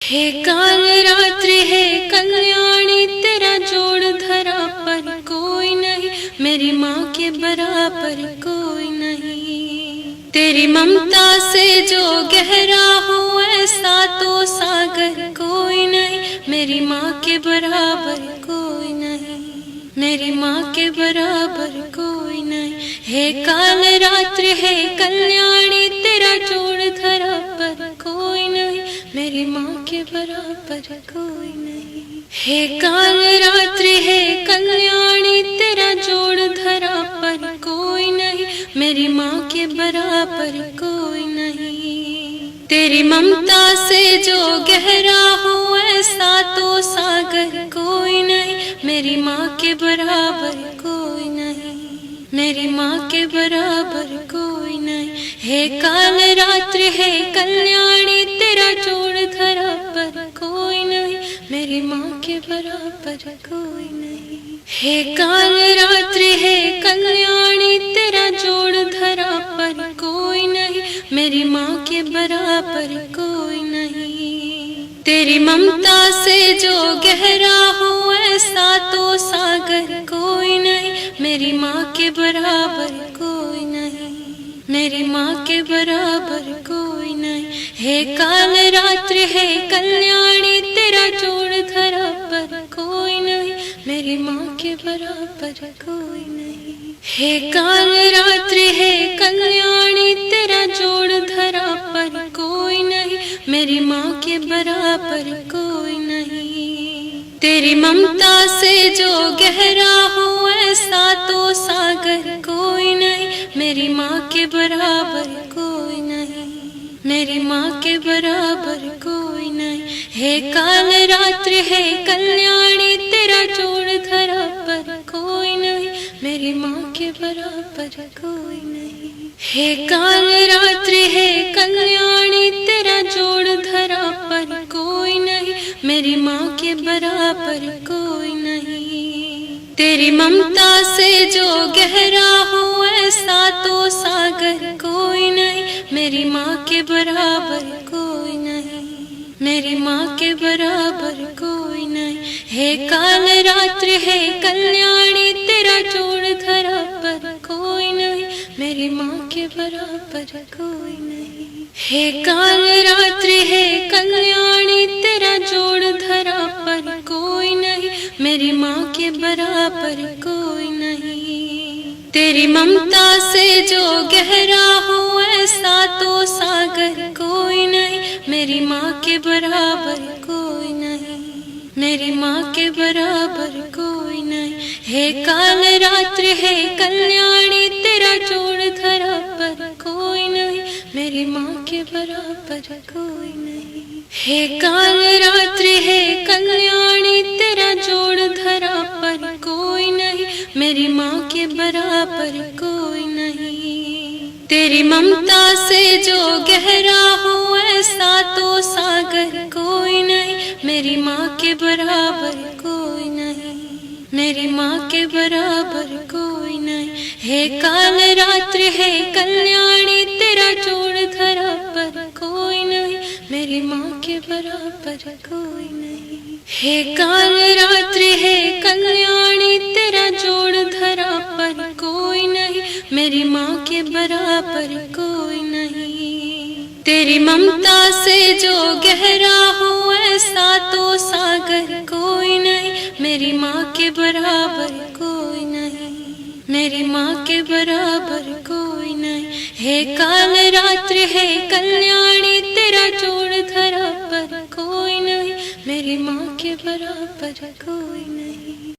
हे काल रात्रि है कल्याणी, तेरा जोड़ धरा पर कोई नहीं, मेरी माँ के बराबर कोई नहीं। तेरी ममता से जो गहरा हो ऐसा तो सागर कोई नहीं, मेरी माँ के बराबर कोई नहीं, मेरी माँ के बराबर कोई नहीं। हे काल रात्रि है कल्याणी, तेरा जोड़ धरा पर कोई नहीं, मेरी माँ के बराबर कोई नहीं। हे काल रात्रि है कल्याणी, तेरा जोड़ धरा पर कोई नहीं, मेरी माँ के बराबर कोई नहीं। तेरी ममता से जो गहरा हो ऐसा तो सागर कोई नहीं, मेरी माँ के बराबर कोई नहीं, मेरी माँ के बराबर कोई नहीं। हे काल रात्रि है कल्याणी, तेरा जोड़ धरा पर कोई नहीं, मेरी माँ के बराबर कोई नहीं। हे काल रात्रि है कल्याणी, तेरा जोड़ धरा पर कोई नहीं, मेरी माँ के बराबर कोई नहीं। तेरी ममता से जो गहरा हो ऐसा तो सागर कोई नहीं, मेरी माँ के बराबर कोई नहीं, मेरी माँ के बराबर कोई नहीं। हे काल रात्रि है कल्याणी, तेरा जोड़ धरा पर कोई नहीं, मेरी माँ के बराबर कोई नहीं। हे काल रात्रि है कल्याणी, तेरा जोड़ धरा पर कोई नहीं, मेरी माँ के बराबर कोई नहीं। तेरी ममता से जो गहरा हो ऐसा तो सागर कोई नहीं, मेरी माँ के बराबर कोई नहीं, मेरी माँ के बराबर कोई नहीं। हे काल रात्रि है कल्याणी, तेरा जोड़ धरा पर कोई नहीं, मेरी माँ के बराबर कोई नहीं। हे काल रात्रि है कल्याणी, तेरा जोड़ धरा पर कोई नहीं, मेरी माँ के बराबर कोई नहीं। तेरी ममता से जो गहरा हो ऐसा तो सागर कोई नहीं, मेरी माँ के बराबर कोई नहीं, मेरी माँ के बराबर कोई नहीं। हे काल रात्रि है कल्याणी, तेरा जोड़ धरा पर कोई नहीं, मेरी माँ के बराबर कोई नहीं। हे काल रात्रि है कल्याणी, तेरा जोड़ धरा पर कोई नहीं, मेरी माँ के बराबर कोई नहीं। तेरी ममता से जो गहरा हो ऐसा तो सागर कोई नहीं, मेरी माँ के बराबर कोई नहीं, मेरी माँ के बराबर कोई नहीं। हे काल रात्रि है कल्याणी, तेरा जोड़ धरा पर कोई नहीं, मेरी माँ के बराबर कोई नहीं। हे काल रात्रि है कल्याणी, तेरा जोड़ धरा पर कोई नहीं, मेरी माँ के बराबर कोई नहीं। तेरी ममता से जो गहरा हो ऐसा तो सागर कोई नहीं, मेरी माँ के बराबर कोई नहीं, मेरी माँ के बराबर कोई नहीं। हे काल रात्रि है कल्याणी, तेरा जोड़ धरा पर कोई नहीं, मेरी माँ के बराबर कोई नहीं। हे काल रात्रि है कल्याणी, तेरा जोड़ धरा पर कोई नहीं, मेरी माँ के बराबर कोई नहीं। तेरी ममता से जो गहरा हो ऐसा तो सागर कोई नहीं, मेरी माँ के बराबर कोई नहीं, मेरी माँ के बराबर कोई नहीं। हे काल रात्रि है कल्याणी, तेरा जोड़ धरा पर कोई नहीं, मेरी माँ के बराबर कोई नहीं।